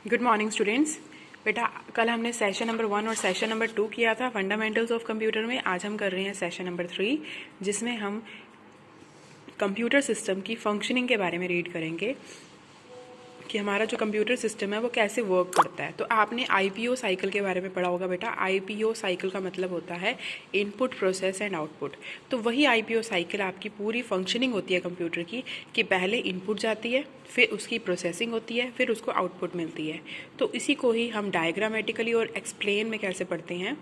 Good morning students. बेटा कल हमने सेशन नंबर 1 और सेशन नंबर 2 किया था फंडामेंटल्स ऑफ कंप्यूटर में। आज हम कर रहे हैं सेशन नंबर 3 जिसमें हम कंप्यूटर सिस्टम की फंक्शनिंग के बारे में रीड करेंगे कि हमारा जो कंप्यूटर सिस्टम है वो कैसे वर्क करता है। तो आपने आईपीओ साइकिल के बारे में पढ़ा होगा बेटा। आईपीओ साइकिल का मतलब होता है इनपुट प्रोसेस एंड आउटपुट। तो वही आईपीओ साइकिल आपकी पूरी फंक्शनिंग होती है कंप्यूटर की कि पहले इनपुट जाती है, फिर उसकी प्रोसेसिंग होती है, फिर उसको आउटपुट मिलती है। तो इसी को ही हम डायग्रामेटिकली और एक्सप्लेन में कैसे पढ़ते हैं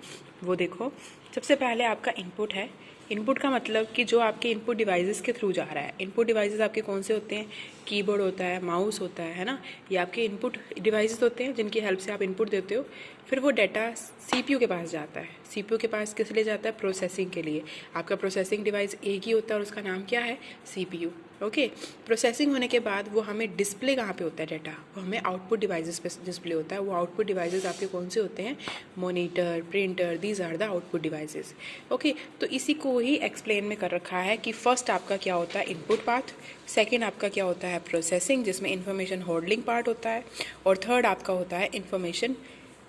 वो देखो। सबसे पहले आपका इनपुट है। इनपुट का मतलब कि जो आपके इनपुट डिवाइसेस के थ्रू जा रहा है। इनपुट डिवाइसेस आपके कौन से होते हैं? कीबोर्ड होता है, माउस होता है ना। ये आपके इनपुट डिवाइसेस होते हैं जिनकी हेल्प से आप इनपुट देते हो। फिर वो डाटा सीपीयू के पास जाता है। सीपीयू के पास किस लिए जाता है? प्रोसेसिंग के लिए। आपका प्रोसेसिंग डिवाइस एक ही होता है और उसका नाम क्या है? सीपीयू। ओके। प्रोसेसिंग होने के बाद वो हमें डिस्प्ले कहाँ पे होता है डाटा? वो हमें आउटपुट डिवाइसेस पे डिस्प्ले होता है। वो आउटपुट डिवाइसेस आपके कौन से होते हैं? Monitor, printer, these are the output devices. Okay. तो इसी को ही एक्सप्लेन में कर रखा है कि फर्स्ट आपका क्या होता है? Input part. सेकेंड आपका क्या होता है? प्रोसेसिंग, जिसमें इंफॉर्मेशन होल्डिंग पार्ट होता है। और थर्ड आपका होता है इंफॉर्मेशन,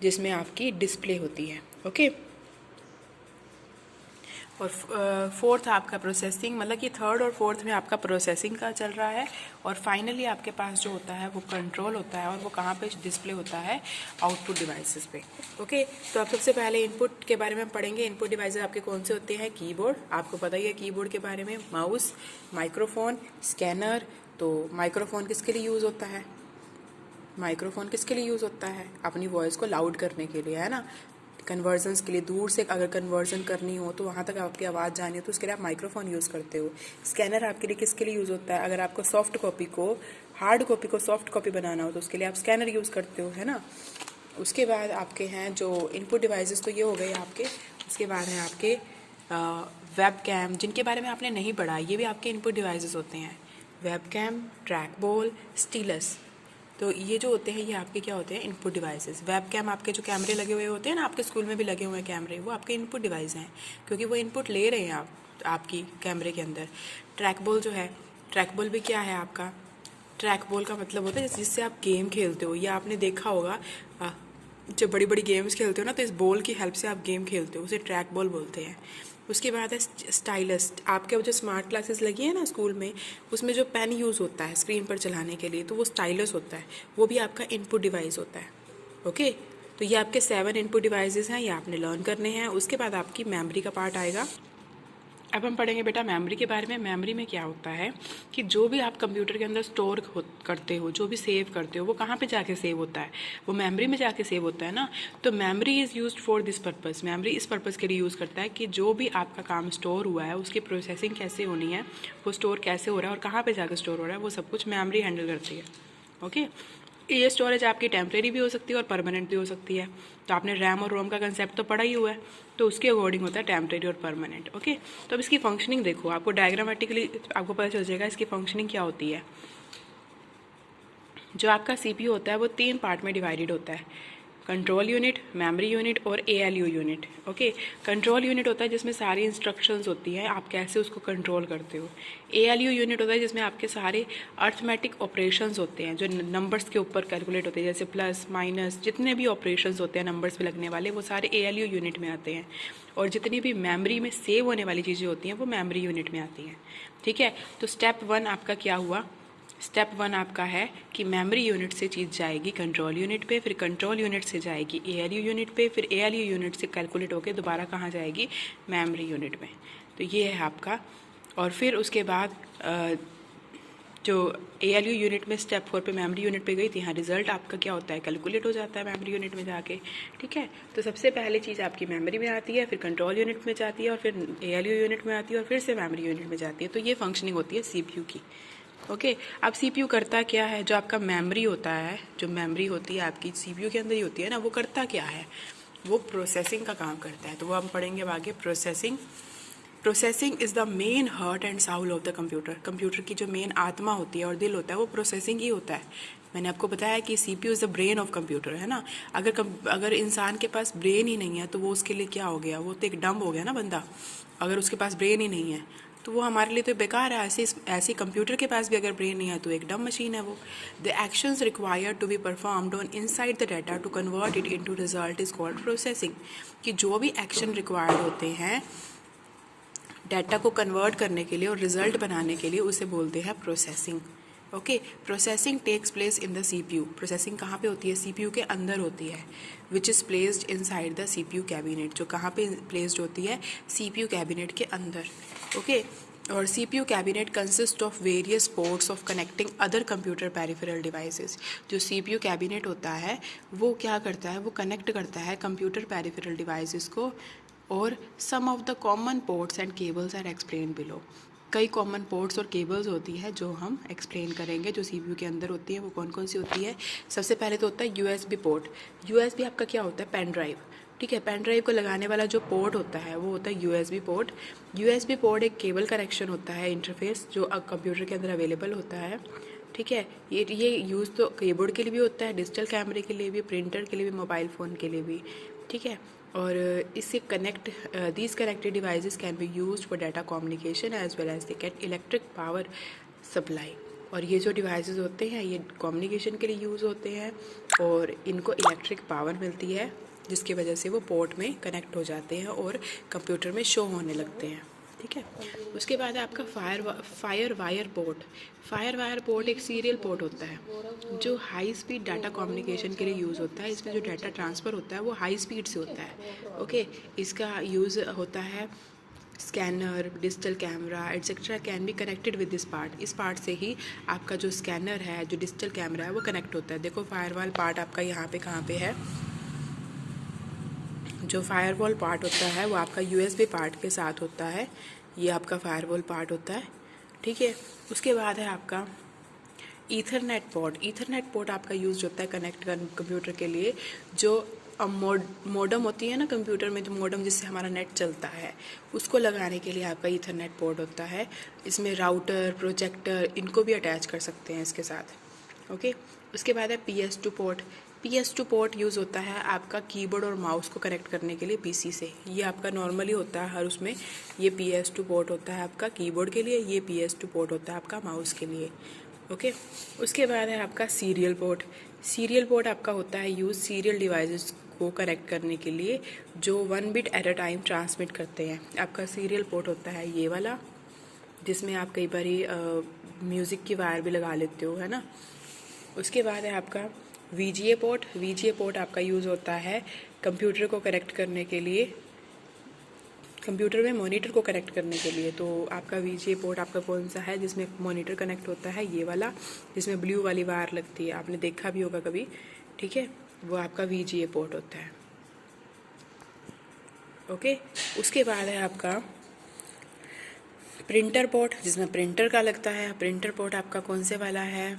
जिसमें आपकी डिस्प्ले होती है। ओके। और फोर्थ आपका प्रोसेसिंग, मतलब कि थर्ड और फोर्थ में आपका प्रोसेसिंग का चल रहा है। और फाइनली आपके पास जो होता है वो कंट्रोल होता है। और वो कहाँ पे डिस्प्ले होता है? आउटपुट डिवाइसेस पे। ओके। तो अब सबसे पहले इनपुट के बारे में हम पढ़ेंगे। इनपुट डिवाइसेस आपके कौन से होते हैं? कीबोर्ड, आपको पता ही है कीबोर्ड के बारे में। Mouse, microphone, scanner. तो माइक्रोफोन किसके लिए यूज़ होता है? माइक्रोफोन किसके लिए यूज़ होता है? अपनी वॉइस को लाउड करने के लिए, है ना। कन्वर्जन्स के लिए, दूर से अगर कन्वर्जन करनी हो तो वहाँ तक आपकी आवाज़ जानी हो तो उसके लिए आप माइक्रोफोन यूज़ करते हो। स्कैनर आपके लिए किसके लिए यूज़ होता है? अगर आपको सॉफ्ट कॉपी को, हार्ड कॉपी को सॉफ्ट कॉपी बनाना हो तो उसके लिए आप स्कैनर यूज़ करते हो, है ना। उसके बाद आपके हैं जो इनपुट डिवाइसेस, तो ये हो गए आपके। उसके बाद हैं आपके वेब कैम, जिनके बारे में आपने नहीं पढ़ा, ये भी आपके इनपुट डिवाइसेस होते हैं। Webcam, trackball, stylus. तो ये जो होते हैं ये आपके क्या होते हैं? Input devices. वेब कैम, आपके जो कैमरे लगे हुए होते हैं ना, आपके स्कूल में भी लगे हुए हैं कैमरे, वो आपके इनपुट डिवाइस हैं क्योंकि वो इनपुट ले रहे हैं आपकी कैमरे के अंदर। ट्रैक बॉल जो है, ट्रैक बॉल भी क्या है आपका? ट्रैक बॉल का मतलब होता है जिससे आप गेम खेलते हो। या आपने देखा होगा जब बड़ी बड़ी गेम्स खेलते हो ना तो इस बॉल की हेल्प से आप गेम खेलते हो, उसे ट्रैक बॉल बोलते हैं। उसके बाद है स्टाइलस। आपके जो स्मार्ट क्लासेस लगी है ना स्कूल में, उसमें जो पेन यूज़ होता है स्क्रीन पर चलाने के लिए, तो वो स्टाइलस होता है। वो भी आपका इनपुट डिवाइस होता है। ओके। तो ये आपके 7 इनपुट डिवाइसेस हैं, ये आपने लर्न करने हैं। उसके बाद आपकी मेमोरी का पार्ट आएगा। अब हम पढ़ेंगे बेटा मेमोरी के बारे में। मेमोरी में क्या होता है कि जो भी आप कंप्यूटर के अंदर स्टोर करते हो, जो भी सेव करते हो, वो कहाँ पे जाके सेव होता है? वो मेमोरी में जाके सेव होता है ना। तो memory is used for this purpose. Memory इस पर्पस के लिए यूज़ करता है कि जो भी आपका काम स्टोर हुआ है उसकी प्रोसेसिंग कैसे होनी है, वो स्टोर कैसे हो रहा है और कहाँ पर जाकर स्टोर हो रहा है, वो सब कुछ मेमोरी हैंडल करती है। ओके। ये स्टोरेज आपकी टेम्परेरी भी हो सकती है और परमानेंट भी हो सकती है। तो आपने रैम और रोम का कंसेप्ट तो पढ़ा ही हुआ है, तो उसके अकॉर्डिंग होता है टेम्परेरी और परमानेंट। ओके। तो अब इसकी फंक्शनिंग देखो, आपको डायग्रामेटिकली आपको पता चल जाएगा इसकी फंक्शनिंग क्या होती है। जो आपका सीपीयू होता है वो 3 पार्ट में डिवाइडेड होता है। कंट्रोल यूनिट, मेमोरी यूनिट और ALU unit. Okay. Control unit होता है जिसमें सारी इंस्ट्रक्शंस होती हैं, आप कैसे उसको कंट्रोल करते हो। एएलयू यूनिट होता है जिसमें आपके सारे अर्थमेटिक ऑपरेशंस होते हैं जो नंबर्स के ऊपर कैलकुलेट होते हैं, जैसे प्लस माइनस, जितने भी ऑपरेशंस होते हैं नंबर्स पे लगने वाले, वो सारे एएलयू यूनिट में आते हैं। और जितनी भी मेमोरी में सेव होने वाली चीज़ें होती हैं वो मेमोरी यूनिट में आती हैं। ठीक है। तो स्टेप 1 आपका क्या हुआ? स्टेप 1 आपका है कि मेमोरी यूनिट से चीज़ जाएगी कंट्रोल यूनिट पे, फिर कंट्रोल यूनिट से जाएगी एएलयू यूनिट पे, फिर एएलयू यूनिट से कैलकुलेट होकर दोबारा कहाँ जाएगी? मेमोरी यूनिट में। तो ये है आपका। और फिर उसके बाद जो एएलयू यूनिट में स्टेप 4 पे मेमोरी यूनिट पे गई थी, यहाँ रिजल्ट आपका क्या होता है? कैलकुलेट हो जाता है मेमोरी यूनिट में जाके। ठीक है। तो सबसे पहले चीज़ आपकी मेमोरी में आती है, फिर कंट्रोल यूनिट में जाती है, और फिर एएलयू यूनिट में आती है, और फिर से मेमोरी यूनिट में जाती है। तो ये फंक्शनिंग होती है सीपीयू की। ओके। अब सीपीयू करता क्या है? जो आपका मेमोरी होता है, जो मेमोरी होती है आपकी सीपीयू के अंदर ही होती है ना, वो करता क्या है? वो प्रोसेसिंग का काम करता है। तो वो हम पढ़ेंगे अब आगे। Processing. Processing is the main heart and Saul of the computer. Computer की जो मेन आत्मा होती है और दिल होता है वो प्रोसेसिंग ही होता है। मैंने आपको बताया कि CPU is the brain of computer, है ना। अगर इंसान के पास ब्रेन ही नहीं है तो वो उसके लिए क्या हो गया? वो तो एक डम्ब हो गया ना बंदा, अगर उसके पास ब्रेन ही नहीं है। तो वो हमारे लिए तो बेकार है। ऐसे कंप्यूटर के पास भी अगर ब्रेन नहीं है तो एक डम मशीन है वो। The actions required to be performed on inside the data to convert it into result is called processing. कि जो भी एक्शन रिक्वायर्ड होते हैं डाटा को कन्वर्ट करने के लिए और रिजल्ट बनाने के लिए उसे बोलते हैं processing. Okay, processing takes place in the CPU. Processing कहाँ पे होती है? सीपीयू के अंदर होती है, which is placed inside the CPU cabinet. जो कहाँ पे प्लेस्ड होती है? सीपीयू कैबिनेट के अंदर। ओके, और CPU cabinet consist of various ports of connecting other computer peripheral devices. जो सीपीयू कैबिनेट होता है वो क्या करता है? वो कनेक्ट करता है कंप्यूटर पेरिफेरल डिवाइसेस को, और some of the common ports and cables are explain below. कई कॉमन पोर्ट्स और केबल्स होती है जो हम एक्सप्लेन करेंगे, जो सीपीयू के अंदर होती है। वो कौन कौन सी होती है? सबसे पहले तो होता है यूएसबी पोर्ट। यूएसबी आपका क्या होता है? Pen drive. ठीक है, पेन ड्राइव को लगाने वाला जो पोर्ट होता है वो होता है यूएसबी पोर्ट। यूएसबी पोर्ट एक केबल कनेक्शन होता है, इंटरफेस, जो कंप्यूटर के अंदर अवेलेबल होता है। ठीक है, ये यूज़ तो कीबोर्ड के लिए भी होता है, डिजिटल कैमरे के लिए भी, प्रिंटर के लिए भी, मोबाइल फ़ोन के लिए भी। ठीक है, और इससे connect these connected devices can be used for data communication as well as they get electric power supply. और ये जो डिवाइसेस होते हैं ये कम्युनिकेशन के लिए यूज़ होते हैं और इनको इलेक्ट्रिक पावर मिलती है, जिसकी वजह से वो पोर्ट में कनेक्ट हो जाते हैं और कंप्यूटर में शो होने लगते हैं। ठीक है, उसके बाद है आपका fire wire port. Fire wire port एक सीरियल पोर्ट होता है जो हाई स्पीड डाटा कम्युनिकेशन के लिए यूज़ होता है। इसमें जो डाटा ट्रांसफ़र होता है वो हाई स्पीड से होता है। ओके, इसका यूज़ होता है scanner, digital camera etcetera can be connected with this part. इस पार्ट से ही आपका जो स्कैनर है, जो डिजिटल कैमरा है, वो कनेक्ट होता है। देखो फायरवॉल पार्ट आपका यहाँ पे कहाँ पे है? जो फायरवॉल पार्ट होता है वो आपका यूएसबी पार्ट के साथ होता है। ये आपका फायरवॉल पार्ट होता है। ठीक है, उसके बाद है आपका ईथरनेट पोर्ट। ईथरनेट पोर्ट आपका यूज़ होता है कनेक्ट कंप्यूटर के लिए। जो मोडम होती है ना कंप्यूटर में, जो मोडम जिससे हमारा नेट चलता है, उसको लगाने के लिए आपका ईथरनेट पोर्ट होता है। इसमें राउटर, प्रोजेक्टर, इनको भी अटैच कर सकते हैं इसके साथ। ओके, उसके बाद है PS2 port. PS2 port use होता है आपका कीबोर्ड और माउस को कनेक्ट करने के लिए पीसी से। ये आपका नॉर्मली होता है हर उसमें। ये PS2 पोर्ट होता है आपका कीबोर्ड के लिए, ये PS2 पोर्ट होता है आपका माउस के लिए। ओके, उसके बाद है आपका सीरियल पोर्ट। सीरियल पोर्ट आपका होता है यूज़ सीरियल डिवाइसेस को कनेक्ट करने के लिए जो 1 bit at a time transmit करते हैं। आपका सीरियल पोर्ट होता है ये वाला, जिसमें आप कई बार म्यूज़िक की वायर भी लगा लेते हो, है ना। उसके बाद है आपका VGA पोर्ट। VGA पोर्ट आपका यूज़ होता है कंप्यूटर को कनेक्ट करने के लिए, कंप्यूटर में मॉनिटर को कनेक्ट करने के लिए। तो आपका VGA पोर्ट आपका कौन सा है जिसमें मॉनिटर कनेक्ट होता है? ये वाला, जिसमें ब्लू वाली वायर लगती है, आपने देखा भी होगा कभी। ठीक है, वो आपका VGA पोर्ट होता है। ओके, उसके बाद है आपका प्रिंटर पोर्ट, जिसमें प्रिंटर का लगता है। प्रिंटर पोर्ट आपका कौन से वाला है?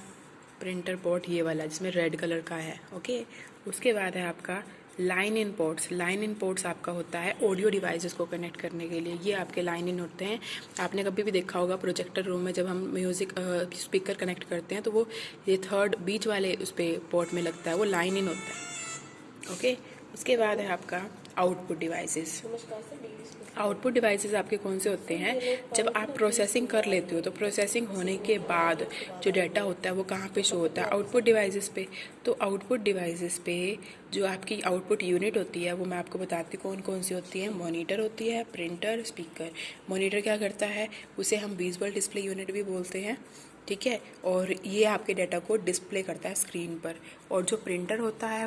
प्रिंटर पोर्ट ये वाला, जिसमें रेड कलर का है। ओके, उसके बाद है आपका line in ports. Line in ports आपका होता है ऑडियो डिवाइसेस को कनेक्ट करने के लिए। ये आपके लाइन इन होते हैं। आपने कभी भी देखा होगा प्रोजेक्टर रूम में जब हम म्यूज़िक स्पीकर कनेक्ट करते हैं तो वो ये थर्ड बीच वाले उस पर पोर्ट में लगता है, वो लाइन इन होता है। ओके, उसके बाद है आपका आउटपुट डिवाइसेस। आउटपुट डिवाइसेस आपके कौन से होते हैं? जब आप प्रोसेसिंग कर लेते हो तो प्रोसेसिंग होने के बाद जो डाटा होता है वो कहाँ पे शो होता है? आउटपुट डिवाइसेस पे। तो आउटपुट डिवाइसेस पे जो आपकी आउटपुट यूनिट होती है वो मैं आपको बताती हूँ कौन कौन सी होती है। मॉनिटर होती है, प्रिंटर, स्पीकर। मॉनिटर क्या करता है? उसे हम विजुअल डिस्प्ले यूनिट भी बोलते हैं। ठीक है, और ये आपके डाटा को डिस्प्ले करता है स्क्रीन पर। और जो प्रिंटर होता है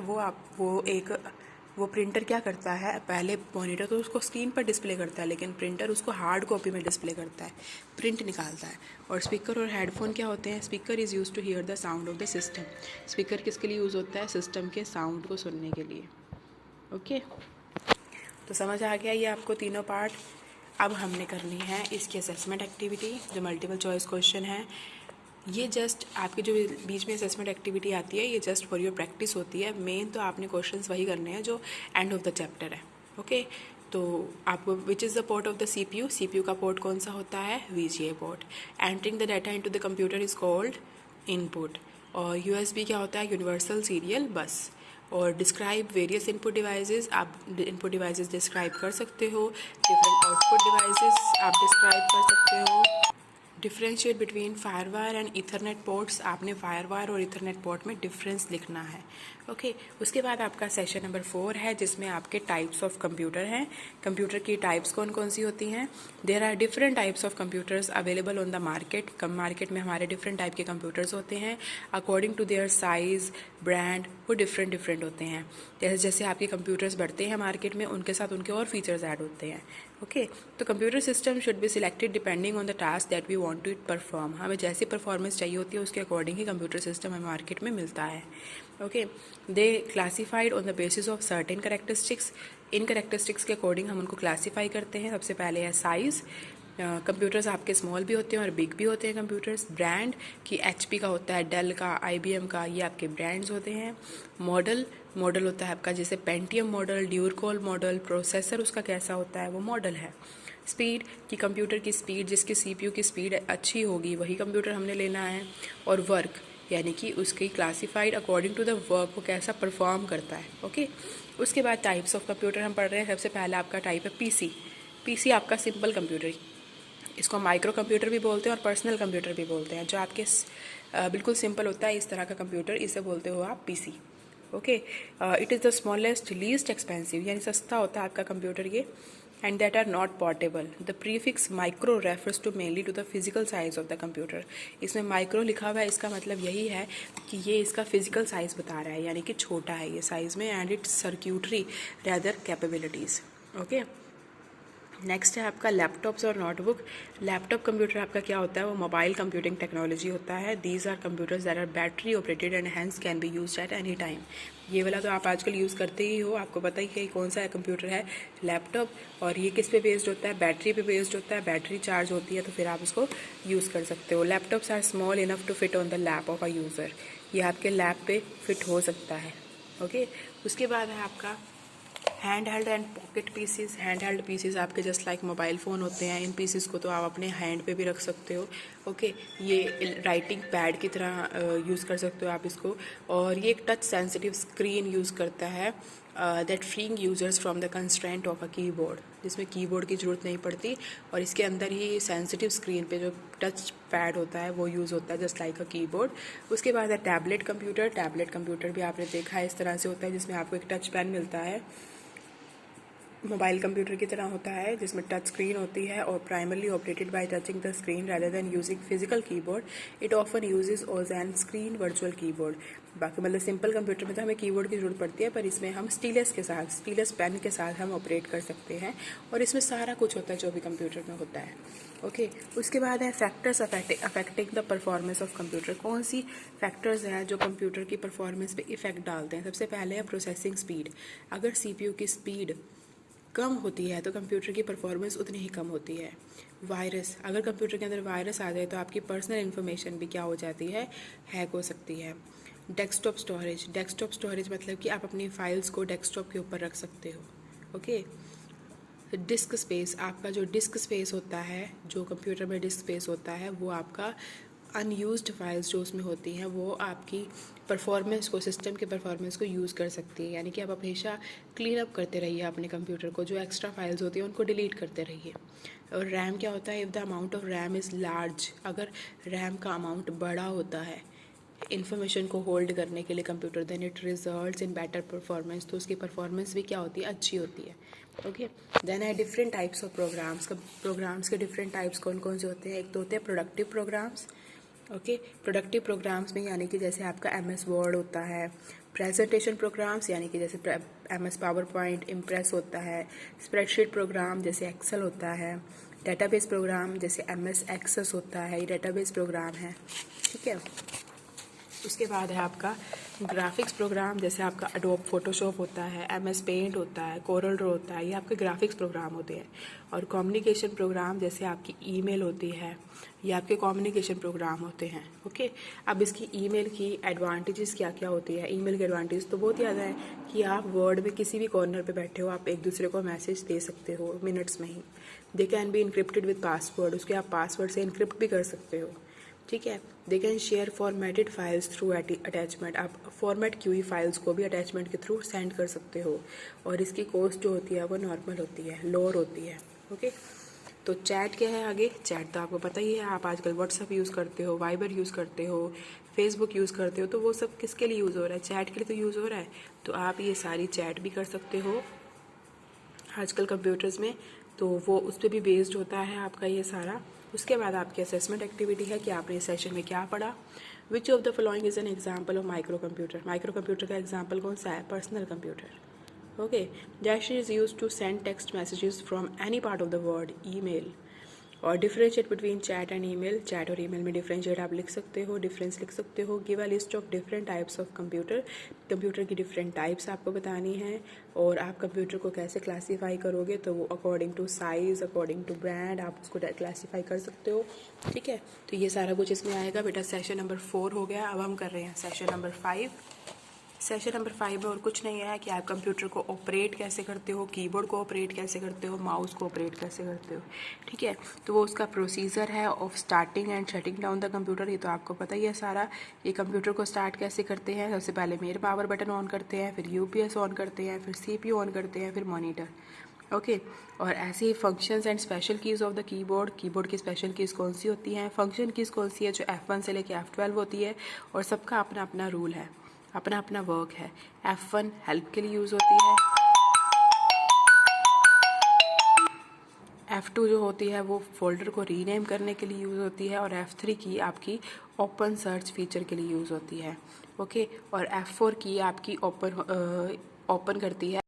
वो प्रिंटर क्या करता है? पहले मॉनिटर तो उसको स्क्रीन पर डिस्प्ले करता है, लेकिन प्रिंटर उसको हार्ड कॉपी में डिस्प्ले करता है, प्रिंट निकालता है। और स्पीकर और हेडफोन क्या होते हैं? Speaker is use to hear the sound of the system. Speaker किसके लिए यूज़ होता है? सिस्टम के साउंड को सुनने के लिए। ओके, तो समझ आ गया ये आपको तीनों पार्ट। अब हमने करनी है इसकी असेसमेंट एक्टिविटी, जो मल्टीपल चॉइस क्वेश्चन है। ये जस्ट आपके जो बीच में असेसमेंट एक्टिविटी आती है ये जस्ट फॉर योर प्रैक्टिस होती है। मेन तो आपने क्वेश्चंस वही करने हैं जो एंड ऑफ द चैप्टर है। ओके, तो आपको which is the port of the CPU? CPU का पोर्ट कौन सा होता है? VGA port. Entering the data into the computer is called input. और USB क्या होता है, यूनिवर्सल सीरियल बस। और डिस्क्राइब वेरियस इनपुट डिवाइसेस, आप इनपुट डिवाइसेस डिस्क्राइब कर सकते हो। डिफरेंट आउटपुट डिवाइसेस आप डिस्क्राइब कर सकते हो। Differentiate between FireWire and Ethernet ports, आपने फायरवायर और इथरनेट पोर्ट में डिफरेंस लिखना है। ओके उसके बाद आपका सेशन नंबर 4 है जिसमें आपके टाइप्स ऑफ कंप्यूटर हैं। कंप्यूटर की टाइप्स कौन कौन सी होती हैं। There are different types of computers available on the market. Market में हमारे डिफरेंट टाइप के कंप्यूटर्स होते हैं। According to their size brand वो डिफरेंट डिफरेंट होते हैं। जैसे जैसे आपके कंप्यूटर्स बढ़ते हैं मार्केट में उनके साथ उनके और फीचर्स ऐड होते हैं। ओके तो computer system should be selected depending on the task that we want to it perform. हमें जैसी परफॉर्मेंस चाहिए होती है उसके अकॉर्डिंग ही कंप्यूटर सिस्टम हमें मार्केट में मिलता है। Okay they classified on the basis of certain characteristics. इन करेक्टरिस्टिक्स के अकॉर्डिंग हम उनको क्लासीफाई करते हैं। सबसे पहले है साइज़। कंप्यूटर्स आपके स्मॉल भी होते हैं और बिग भी होते हैं कंप्यूटर्स। ब्रांड की HP का होता है, डेल का, IBM का, ये आपके ब्रांड्स होते हैं। मॉडल होता है आपका जैसे Pentium model, dual core model. Processor उसका कैसा होता है वो मॉडल है। स्पीड की कंप्यूटर की स्पीड, जिसकी CPU की स्पीड अच्छी होगी वही कंप्यूटर हमने लेना है। और वर्क यानी कि उसकी classified according to the work, वो कैसा परफॉर्म करता है। ओके उसके बाद टाइप्स ऑफ कंप्यूटर हम पढ़ रहे हैं। सबसे पहला आपका टाइप है PC आपका सिंपल कंप्यूटर, इसको माइक्रो कंप्यूटर भी बोलते हैं और पर्सनल कंप्यूटर भी बोलते हैं। जो आपके बिल्कुल सिंपल होता है इस तरह का कंप्यूटर, इसे बोलते हो आप PC। Okay it is the smallest least expensive, यानी सस्ता होता है आपका कंप्यूटर ये। And that are not portable. The prefix micro refers to mainly to the physical size of the computer. इसमें माइक्रो लिखा हुआ है, इसका मतलब यही है कि ये इसका फिजिकल साइज बता रहा है, यानी कि छोटा है ये साइज में। And its circuitry rather capabilities. Okay next है आपका लैपटॉप्स और नोटबुक। लैपटॉप कंप्यूटर आपका क्या होता है, वो मोबाइल कंप्यूटिंग टेक्नोलॉजी होता है। These are computers that are battery operated and hence can be used at any time. ये वाला तो आप आजकल यूज़ करते ही हो, आपको पता ही है कौन सा कंप्यूटर है, लैपटॉप। और ये किस पे बेस्ड होता है, बैटरी पे बेस्ड होता है। बैटरी चार्ज होती है तो फिर आप इसको यूज़ कर सकते हो। Laptops are small enough to fit on the lap of a user. ये आपके लैप पे फिट हो सकता है। ओके उसके बाद है आपका hand held and pocket PCs. Hand held PCs आपके जस्ट लाइक मोबाइल फ़ोन होते हैं। इन पीसीज को तो आप अपने हैंड पे भी रख सकते हो। ओके ये राइटिंग पैड की तरह यूज़ कर सकते हो आप इसको। और ये एक टच सेंसिटिव स्क्रीन यूज़ करता है that freeing users from the constraint of a keyboard, जिसमें कीबोर्ड की ज़रूरत नहीं पड़ती और इसके अंदर ही सेंसिटिव स्क्रीन पे जो टच पैड होता है वो यूज़ होता है जस्ट लाइक अ कीबोर्ड। उसके बाद है टैबलेट कंप्यूटर। टैबलेट कंप्यूटर भी आपने देखा है इस तरह से होता है, जिसमें आपको एक टच पैड मिलता है, मोबाइल कंप्यूटर की तरह होता है, जिसमें टच स्क्रीन होती है और primarily operated by touching the screen rather than using physical keyboard. It often uses on an screen virtual keyboard. बाकी मतलब सिंपल कंप्यूटर में तो हमें कीबोर्ड की जरूरत पड़ती है, पर इसमें हम स्टीलस के साथ, स्टीलस पेन के साथ हम ऑपरेट कर सकते हैं और इसमें सारा कुछ होता है जो भी कंप्यूटर में होता है। ओके उसके बाद है factors affecting the performance of computer. कौन सी फैक्टर्स हैं जो कंप्यूटर की परफॉर्मेंस पे इफेक्ट डालते हैं। सबसे पहले है प्रोसेसिंग स्पीड। अगर CPU की स्पीड कम होती है तो कंप्यूटर की परफॉर्मेंस उतनी ही कम होती है। वायरस, अगर कंप्यूटर के अंदर वायरस आ जाए तो आपकी पर्सनल इन्फॉर्मेशन भी क्या हो जाती है, हैक हो सकती है। Desktop storage. डेस्कटॉप स्टोरेज मतलब कि आप अपनी फाइल्स को डेस्कटॉप के ऊपर रख सकते हो। ओके डिस्क स्पेस, आपका जो डिस्क स्पेस होता है, जो कंप्यूटर में डिस्क स्पेस होता है वो आपका अनयूज्ड फाइल्स जो उसमें होती हैं वो आपकी परफॉर्मेंस को, सिस्टम के परफॉर्मेंस को यूज़ कर सकती है। यानी कि आप हमेशा क्लीन अप करते रहिए अपने कंप्यूटर को, जो एक्स्ट्रा फाइल्स होती हैं उनको डिलीट करते रहिए। और रैम क्या होता है, if the amount of RAM is large, अगर रैम का अमाउंट बड़ा होता है इन्फॉर्मेशन को होल्ड करने के लिए computer, then it results in better performance, तो उसकी परफॉर्मेंस भी क्या होती है, अच्छी होती है। ओके देन है different types of programs. Programs के डिफरेंट टाइप्स कौन कौन से होते हैं। एक तो होते हैं productive programs. Okay productive programs में यानी कि जैसे आपका MS वर्ड होता है। प्रेजेंटेशन प्रोग्राम्स यानी कि जैसे MS पावर पॉइंट, इम्प्रेस होता है। स्प्रेडशीट प्रोग्राम जैसे एक्सेल होता है। डेटाबेस प्रोग्राम जैसे MS एक्सेस होता है, ये डेटाबेस प्रोग्राम है। ठीक है उसके बाद है आपका ग्राफिक्स प्रोग्राम, जैसे आपका एडोब फोटोशॉप होता है, MS पेंट होता है, कोरल ड्रॉ होता है, ये आपके ग्राफिक्स प्रोग्राम होते हैं। और कम्युनिकेशन प्रोग्राम जैसे आपकी ईमेल होती है, ये आपके कम्युनिकेशन प्रोग्राम होते हैं। ओके अब इसकी ईमेल की एडवांटेजेस क्या क्या होती है। ईमेल की एडवांटेज तो बहुत ज़्यादा है कि आप वर्ल्ड में किसी भी कॉर्नर पे बैठे हो, आप एक दूसरे को मैसेज दे सकते हो मिनट्स में ही। They can be encrypted with password, उसके आप पासवर्ड से इनक्रिप्ट भी कर सकते हो। ठीक है। They can share formatted files through attachment, आप फॉर्मेट की हुई फाइल्स को भी अटैचमेंट के थ्रू सेंड कर सकते हो, और इसकी कॉस्ट जो होती है वो नॉर्मल होती है, लोअर होती है। ओके, तो चैट क्या है आगे? चैट तो आपको पता ही है, आप आजकल व्हाट्सअप यूज़ करते हो, वाइबर यूज़ करते हो, फेसबुक यूज़ करते हो, तो वो सब किसके लिए यूज़ हो रहा है? चैट के लिए तो यूज़ हो रहा है। तो आप ये सारी चैट भी कर सकते हो आजकल कंप्यूटर्स में, तो वो उस पर भी बेस्ड होता है आपका ये सारा। उसके बाद आपकी असेसमेंट एक्टिविटी है कि आपने इस सेशन में क्या पढ़ा। Which of the following is an example of micro computer? Micro computer का एग्जाम्पल कौन सा है? Personal computer. Okay, dash is use to send text messages from any part of the world, email. और differentiate between chat and email, chat और email में differentiate आप लिख सकते हो, डिफरेंस लिख सकते हो। Give a list of different types of computer, computer की डिफरेंट टाइप्स आपको बतानी है, और आप कंप्यूटर को कैसे क्लासीफाई करोगे, तो वो according to size, according to brand आप उसको क्लासीफाई कर सकते हो। ठीक है, तो ये सारा कुछ इसमें आएगा बेटा। सेशन नंबर 4 हो गया, अब हम कर रहे हैं सेशन नंबर 5। सेशन नंबर 5 में और कुछ नहीं है कि आप कंप्यूटर को ऑपरेट कैसे करते हो, कीबोर्ड को ऑपरेट कैसे करते हो, माउस को ऑपरेट कैसे करते हो। ठीक है, तो वो उसका प्रोसीजर है of starting and shutting down the computer, ये तो आपको पता ही है सारा। ये कंप्यूटर को स्टार्ट कैसे करते हैं? सबसे पहले मेन पावर बटन ऑन करते हैं, फिर यूपीएस ऑन करते हैं, फिर सीपीयू ऑन करते हैं, फिर मॉनिटर। ओके, और ऐसे ही functions and special keys of the keyboard, keyboard की स्पेशल कीज़ कौन सी होती हैं, फंक्शन कीज़ कौन सी है, जो F1 से लेके F12 होती है, और सबका अपना अपना रूल है, अपना अपना वर्क है। F1 हेल्प के लिए यूज़ होती है, F2 जो होती है वो फोल्डर को रीनेम करने के लिए यूज़ होती है, और F3 की आपकी ओपन सर्च फीचर के लिए यूज़ होती है। ओके, और F4 की आपकी ओपन करती है